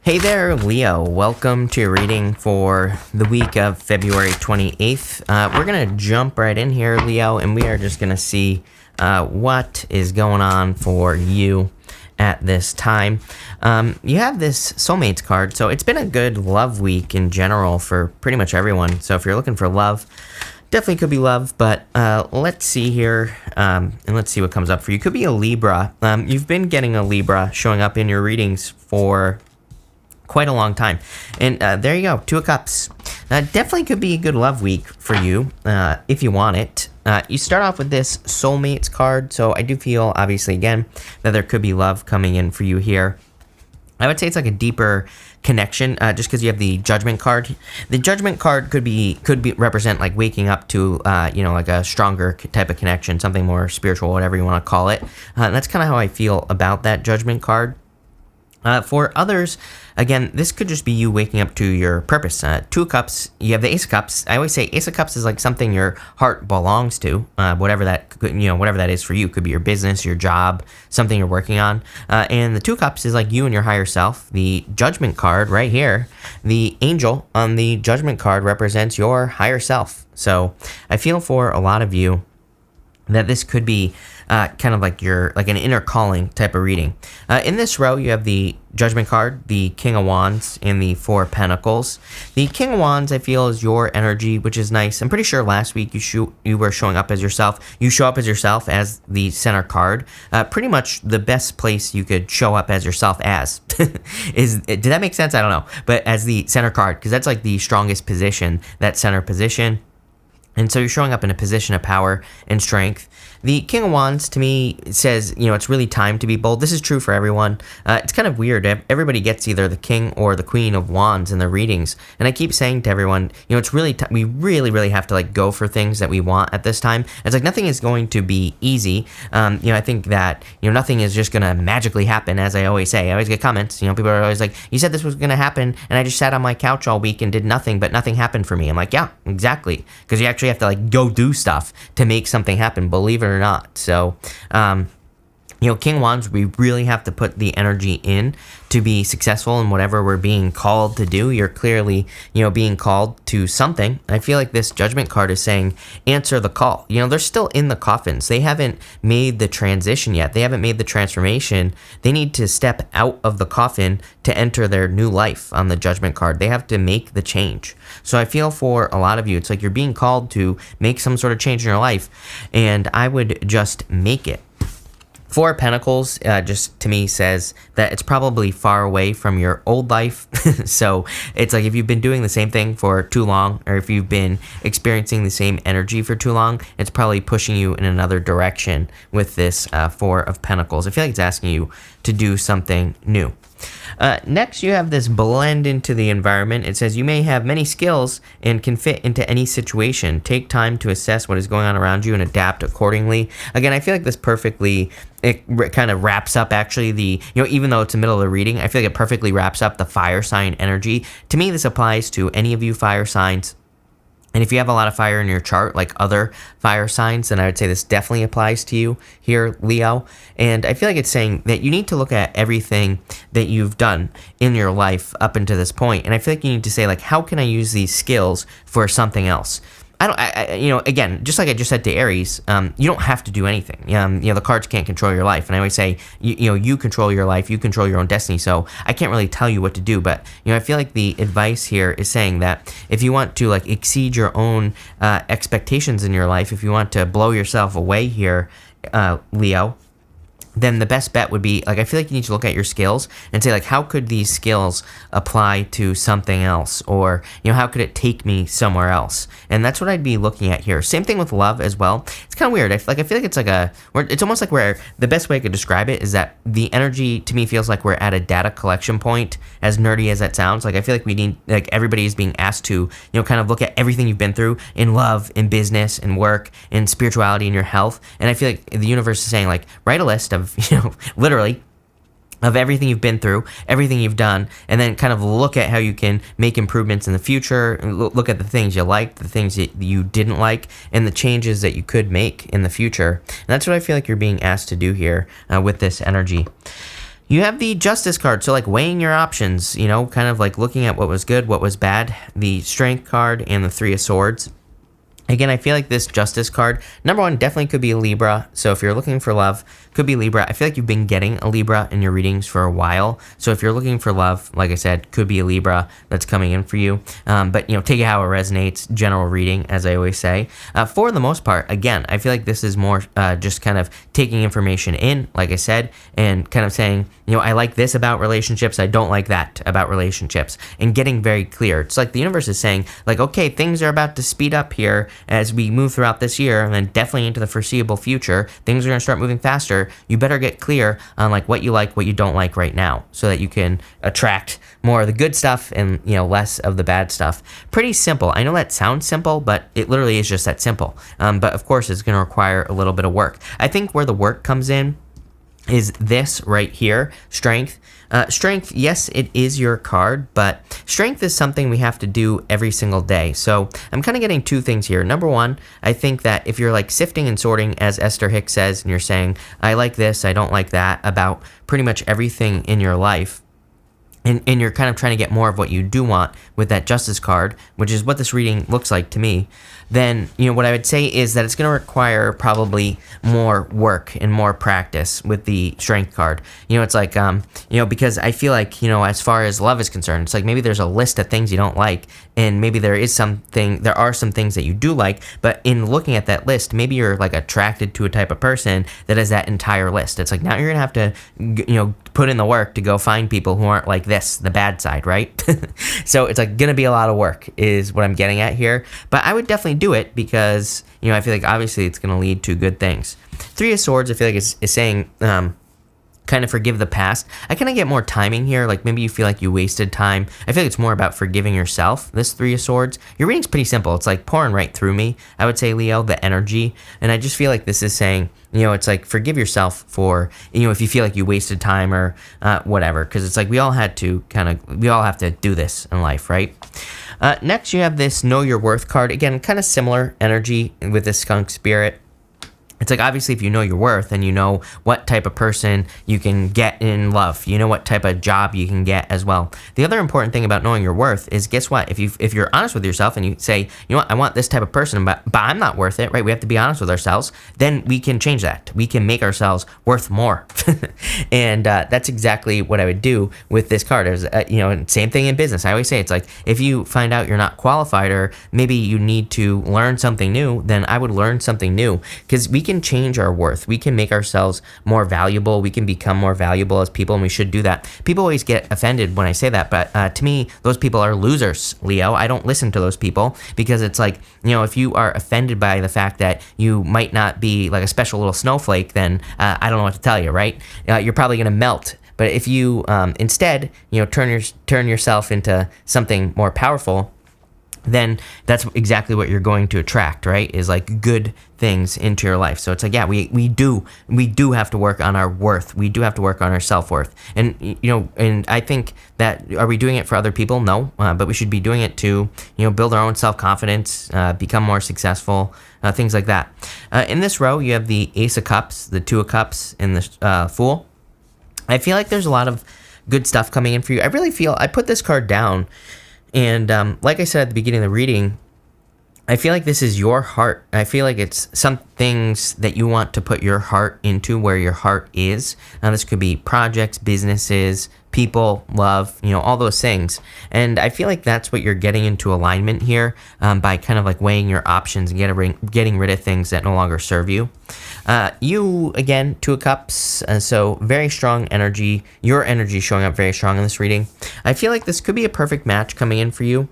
Hey there, Leo. Welcome to your reading for the week of February 28th. We're going to jump right in here, Leo, and we are just going to see what is going on for you at this time. You have this Soulmates card, so it's been a good love week in general for pretty much everyone. So if you're looking for love, definitely could be love, but let's see here, and let's see what comes up for you. Could be a Libra. You've been getting a Libra showing up in your readings for quite a long time. And there you go, Two of Cups. Definitely could be a good love week for you if you want it. You start off with this Soulmates card, so I do feel, obviously, again, that there could be love coming in for you here. I would say it's like a deeper connection, just because you have the Judgment card. The Judgment card could represent like waking up to, like a stronger type of connection, something more spiritual, whatever you want to call it. And that's kind of how I feel about that Judgment card. For others, again, this could just be you waking up to your purpose. Two of Cups, you have the Ace of Cups. I always say Ace of Cups is like something your heart belongs to, whatever that is for you. Could be your business, your job, something you're working on. And the Two of Cups is like you and your higher self. The Judgment card right here, the angel on the Judgment card represents your higher self. So I feel for a lot of you that this could be kind of like an inner calling type of reading. In this row, you have the Judgment card, the King of Wands, and the Four of Pentacles. The King of Wands, I feel, is your energy, which is nice. I'm pretty sure last week you were showing up as yourself. You show up as yourself as the center card. Pretty much the best place you could show up as yourself as. Did that make sense? I don't know. But as the center card, because that's like the strongest position, that center position. And so you're showing up in a position of power and strength. The King of Wands, to me, says, it's really time to be bold. This is true for everyone. It's kind of weird. Everybody gets either the King or the Queen of Wands in their readings. And I keep saying to everyone, it's really, we really, really have to go for things that we want at this time. It's like nothing is going to be easy. I think that, nothing is just going to magically happen, as I always say. I always get comments, people are always like, you said this was going to happen, and I just sat on my couch all week and did nothing, but nothing happened for me. I'm like, yeah, exactly. Because you actually have to go do stuff to make something happen, believe it or not. So King Wands, we really have to put the energy in to be successful in whatever we're being called to do. You're clearly being called to something. I feel like this Judgment card is saying answer the call. They're still in the coffins. They haven't made the transition yet. They haven't made the transformation. They need to step out of the coffin to enter their new life on the Judgment card. They have to make the change. So I feel for a lot of you, it's like you're being called to make some sort of change in your life, and I would just make it. Four of Pentacles just to me says that it's probably far away from your old life. So it's like if you've been doing the same thing for too long, or if you've been experiencing the same energy for too long, it's probably pushing you in another direction with this Four of Pentacles. I feel like it's asking you to do something new. Next, you have this blend into the environment. It says you may have many skills and can fit into any situation. Take time to assess what is going on around you and adapt accordingly. Again, I feel like this perfectly, it kind of wraps up actually the, even though it's the middle of the reading, I feel like it perfectly wraps up the fire sign energy. To me, this applies to any of you fire signs. And if you have a lot of fire in your chart, like other fire signs, then I would say this definitely applies to you here, Leo. And I feel like it's saying that you need to look at everything that you've done in your life up until this point. And I feel like you need to say, how can I use these skills for something else? Again, just like I just said to Aries, you don't have to do anything. The cards can't control your life. And I always say, you control your life, you control your own destiny. So I can't really tell you what to do. But, I feel like the advice here is saying that if you want to exceed your own expectations in your life, if you want to blow yourself away here, Leo, then the best bet would be, I feel like you need to look at your skills and say, how could these skills apply to something else? Or, how could it take me somewhere else? And that's what I'd be looking at here. Same thing with love as well. It's kind of weird. I feel like it's it's almost like where the best way I could describe it is that the energy to me feels like we're at a data collection point, as nerdy as that sounds. I feel like we need, everybody is being asked to, kind of look at everything you've been through in love, in business, in work, in spirituality, in your health. And I feel like the universe is saying, write a list of, literally, of everything you've been through, everything you've done, and then kind of look at how you can make improvements in the future, and look at the things you liked, the things that you didn't like, and the changes that you could make in the future. And that's what I feel like you're being asked to do here with this energy. You have the Justice card, so like weighing your options, you know, kind of like looking at what was good, what was bad, the Strength card, and the Three of Swords. Again, I feel like this Justice card, number one, definitely could be a Libra. So if you're looking for love, could be Libra. I feel like you've been getting a Libra in your readings for a while. So if you're looking for love, like I said, could be a Libra that's coming in for you. But, you know, take it how it resonates, general reading, as I always say. For the most part, again, I feel like this is more just kind of taking information in, like I said, and kind of saying, you know, I like this about relationships, I don't like that about relationships, and getting very clear. It's like the universe is saying, like, okay, things are about to speed up here as we move throughout this year, and then definitely into the foreseeable future. Things are going to start moving faster. You better get clear on like what you like, what you don't like right now, so that you can attract more of the good stuff and, you know, less of the bad stuff. Pretty simple. I know that sounds simple, but it literally is just that simple. But of course, it's going to require a little bit of work. I think where the work comes in is this right here, Strength. Strength, yes, it is your card, but Strength is something we have to do every single day. So I'm kind of getting two things here. Number one, I think that if you're like sifting and sorting, as Esther Hicks says, and you're saying, I like this, I don't like that, about pretty much everything in your life, and you're kind of trying to get more of what you do want with that Justice card, which is what this reading looks like to me, then, you know, what I would say is that it's going to require probably more work and more practice with the Strength card. You know, it's like, you know, because I feel like, you know, as far as love is concerned, it's like maybe there's a list of things you don't like, and maybe there are some things that you do like, but in looking at that list, maybe you're like attracted to a type of person that has that entire list. It's like now you're going to have to, you know, put in the work to go find people who aren't like this, the bad side, right? So it's like going to be a lot of work is what I'm getting at here. But I would definitely do it because, you know, I feel like obviously it's going to lead to good things. Three of Swords, I feel like is saying, kind of forgive the past. I kind of get more timing here. Like maybe you feel like you wasted time. I feel like it's more about forgiving yourself. This Three of Swords. Your reading's pretty simple. It's like pouring right through me. I would say, Leo, the energy. And I just feel like this is saying, you know, it's like forgive yourself for, you know, if you feel like you wasted time or whatever. Because it's like we all have to do this in life, right? Next, you have this Know Your Worth card. Again, kind of similar energy with this Skunk Spirit. It's like, obviously, if you know your worth and you know what type of person you can get in love, you know what type of job you can get as well. The other important thing about knowing your worth is, guess what? If you're honest with yourself and you say, you know what, I want this type of person, but I'm not worth it, right? We have to be honest with ourselves. Then we can change that. We can make ourselves worth more. And that's exactly what I would do with this card. You know, same thing in business. I always say, it's like, if you find out you're not qualified or maybe you need to learn something new, then I would learn something new, because we can change our worth. We can make ourselves more valuable. We can become more valuable as people, and we should do that. People always get offended when I say that, but to me, those people are losers, Leo. I don't listen to those people, because it's like, you know, if you are offended by the fact that you might not be like a special little snowflake, then I don't know what to tell you, right? You're probably going to melt. But if you instead, you know, turn yourself into something more powerful, then that's exactly what you're going to attract, right? Is like good things into your life. So it's like, yeah, we do have to work on our worth. We do have to work on our self-worth. And, you know, and I think that, are we doing it for other people? No, but we should be doing it to, you know, build our own self-confidence, become more successful, things like that. In this row, you have the Ace of Cups, the Two of Cups, and the Fool. I feel like there's a lot of good stuff coming in for you. I really feel, I put this card down, and like I said at the beginning of the reading, I feel like this is your heart. I feel like it's some things that you want to put your heart into, where your heart is. Now, this could be projects, businesses, people, love, you know, all those things. And I feel like that's what you're getting into alignment here, by kind of like weighing your options and getting rid of things that no longer serve you. You, again, Two of Cups, so very strong energy. Your energy showing up very strong in this reading. I feel like this could be a perfect match coming in for you.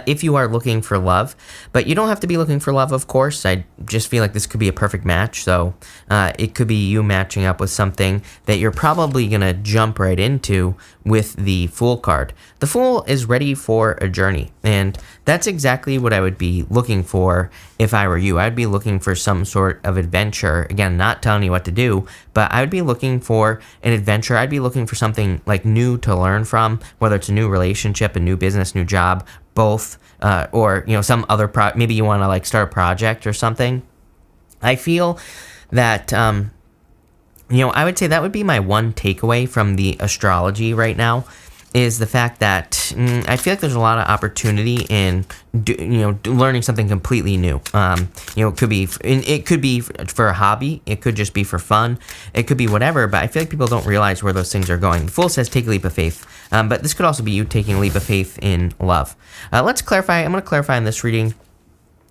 If you are looking for love, but you don't have to be looking for love, of course. I just feel like this could be a perfect match. So it could be you matching up with something that you're probably going to jump right into with the Fool card. The Fool is ready for a journey, and that's exactly what I would be looking for if I were you. I'd be looking for some sort of adventure. Again, not telling you what to do, but I would be looking for an adventure. I'd be looking for something like new to learn from, whether it's a new relationship, a new business, new job, both, or, you know, some other maybe you want to like start a project or something. I feel that I would say that would be my one takeaway from the astrology right now, is the fact that I feel like there's a lot of opportunity in learning something completely new. It could be for a hobby, it could just be for fun, it could be whatever. But I feel like people don't realize where those things are going. The Fool says take a leap of faith, but this could also be you taking a leap of faith in love. Let's clarify. I'm going to clarify in this reading.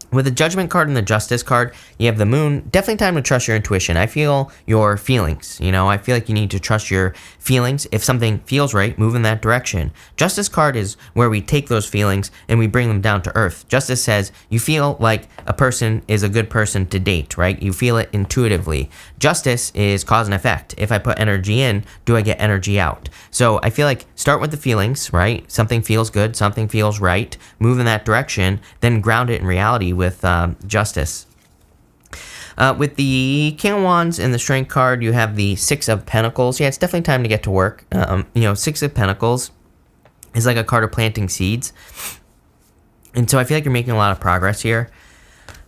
With the Judgment card and the Justice card, you have the Moon. Definitely time to trust your intuition. I feel your feelings. I feel like you need to trust your feelings. If something feels right, move in that direction. Justice card is where we take those feelings and we bring them down to earth. Justice says you feel like a person is a good person to date, right? You feel it intuitively. Justice is cause and effect. If I put energy in, do I get energy out? So I feel like start with the feelings, right? Something feels good, something feels right. Move in that direction, then ground it in reality with Justice. With the King of Wands and the Strength card, you have the Six of Pentacles. Yeah, it's definitely time to get to work. Six of Pentacles is like a card of planting seeds. And so I feel like you're making a lot of progress here.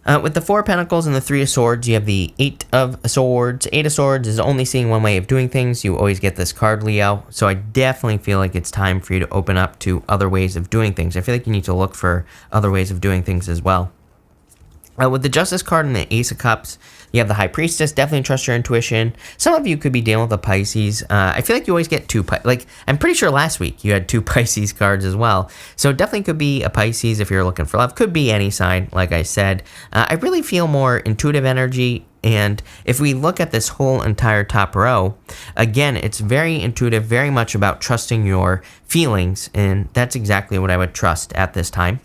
With the Four of Pentacles and the Three of Swords, you have the Eight of Swords. Eight of Swords is only seeing one way of doing things. You always get this card, Leo. So I definitely feel like it's time for you to open up to other ways of doing things. I feel like you need to look for other ways of doing things as well. With the Justice card and the Ace of Cups, you have the High Priestess. Definitely trust your intuition. Some of you could be dealing with a Pisces. I feel like you always get two. I'm pretty sure last week you had two Pisces cards as well. So definitely could be a Pisces if you're looking for love. Could be any sign, like I said. I really feel more intuitive energy. And if we look at this whole entire top row, again, it's very intuitive, very much about trusting your feelings. And that's exactly what I would trust at this time.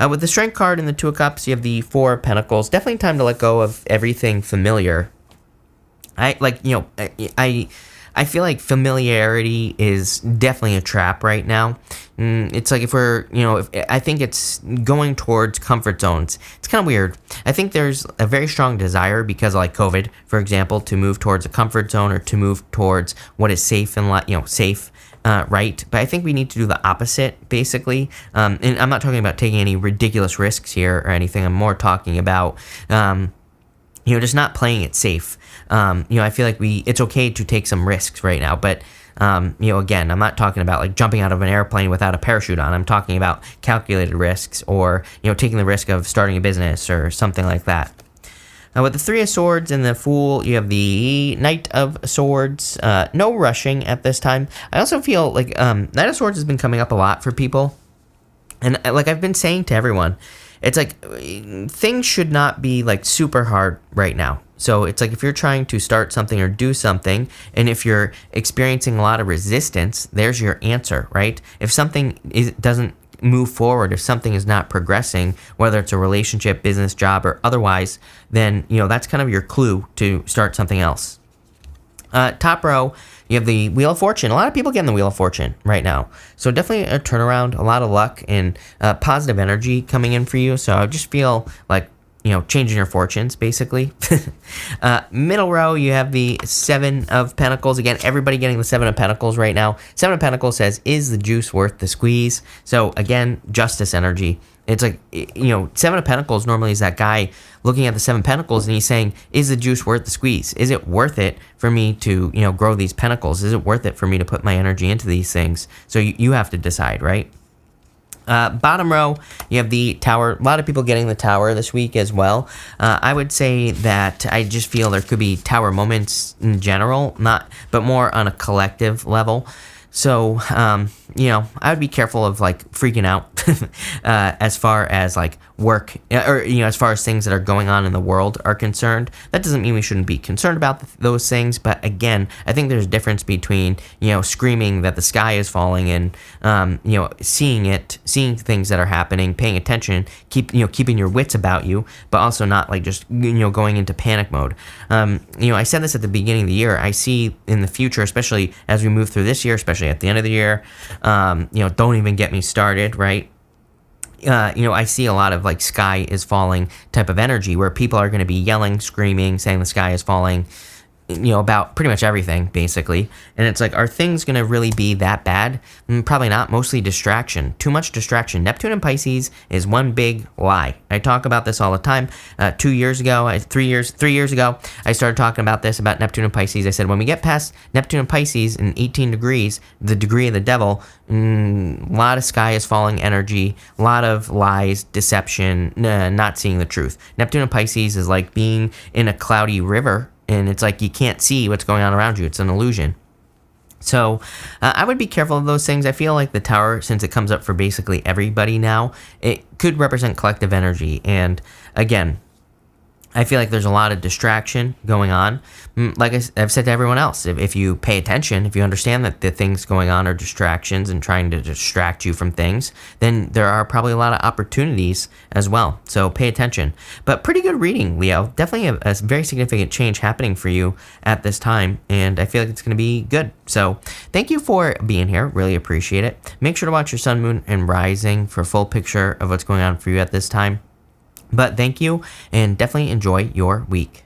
With the Strength card and the Two of Cups, you have the Four of Pentacles. Definitely time to let go of everything familiar. I feel like familiarity is definitely a trap right now. It's like I think it's going towards comfort zones. It's kind of weird. I think there's a very strong desire because of like COVID, for example, to move towards a comfort zone or to move towards what is safe and safe. Right, but I think we need to do the opposite, basically. And I'm not talking about taking any ridiculous risks here or anything. I'm more talking about, just not playing it safe. I feel like it's okay to take some risks right now, but again, I'm not talking about like jumping out of an airplane without a parachute on. I'm talking about calculated risks or taking the risk of starting a business or something like that. With the Three of Swords and the Fool, you have the Knight of Swords. No rushing at this time. I also feel like Knight of Swords has been coming up a lot for people. And like I've been saying to everyone, it's like things should not be like super hard right now. So it's like if you're trying to start something or do something, and if you're experiencing a lot of resistance, there's your answer, right? If something doesn't move forward, if something is not progressing, whether it's a relationship, business, job, or otherwise, then that's kind of your clue to start something else. Top row, you have the Wheel of Fortune. A lot of people getting the Wheel of Fortune right now, so definitely a turnaround, a lot of luck and positive energy coming in for you. So I just feel like changing your fortunes, basically. Middle row, you have the Seven of Pentacles. Again, everybody getting the Seven of Pentacles right now. Seven of Pentacles says, is the juice worth the squeeze? So again, Justice energy. It's like, Seven of Pentacles normally is that guy looking at the Seven of Pentacles and he's saying, is the juice worth the squeeze? Is it worth it for me to, grow these pentacles? Is it worth it for me to put my energy into these things? So you have to decide, right? Bottom row, you have the Tower. A lot of people getting the Tower this week as well. I would say that I just feel there could be Tower moments in general, but more on a collective level. So, I would be careful of like freaking out as far as like work or, as far as things that are going on in the world are concerned. That doesn't mean we shouldn't be concerned about those things. But again, I think there's a difference between, screaming that the sky is falling and, seeing things that are happening, paying attention, keeping your wits about you, but also not like just, going into panic mode. I said this at the beginning of the year. I see in the future, especially as we move through this year, especially at the end of the year, don't even get me started, right? I see a lot of like sky is falling type of energy where people are going to be yelling, screaming, saying the sky is falling, about pretty much everything, basically. And it's like, are things going to really be that bad? Probably not. Mostly distraction. Too much distraction. Neptune and Pisces is one big lie. I talk about this all the time. 2 years ago, 3 years ago, I started talking about this, about Neptune and Pisces. I said, when we get past Neptune and Pisces in 18 degrees, the degree of the devil, a lot of sky is falling energy, a lot of lies, deception, not seeing the truth. Neptune and Pisces is like being in a cloudy river, and it's like you can't see what's going on around you. It's an illusion. So I would be careful of those things. I feel like the Tower, since it comes up for basically everybody now, it could represent collective energy. And again, I feel like there's a lot of distraction going on. Like I've said to everyone else, if you pay attention, if you understand that the things going on are distractions and trying to distract you from things, then there are probably a lot of opportunities as well. So pay attention. But pretty good reading, Leo. Definitely a very significant change happening for you at this time, and I feel like it's going to be good. So thank you for being here. Really appreciate it. Make sure to watch your sun, moon, and rising for a full picture of what's going on for you at this time. But thank you, and definitely enjoy your week.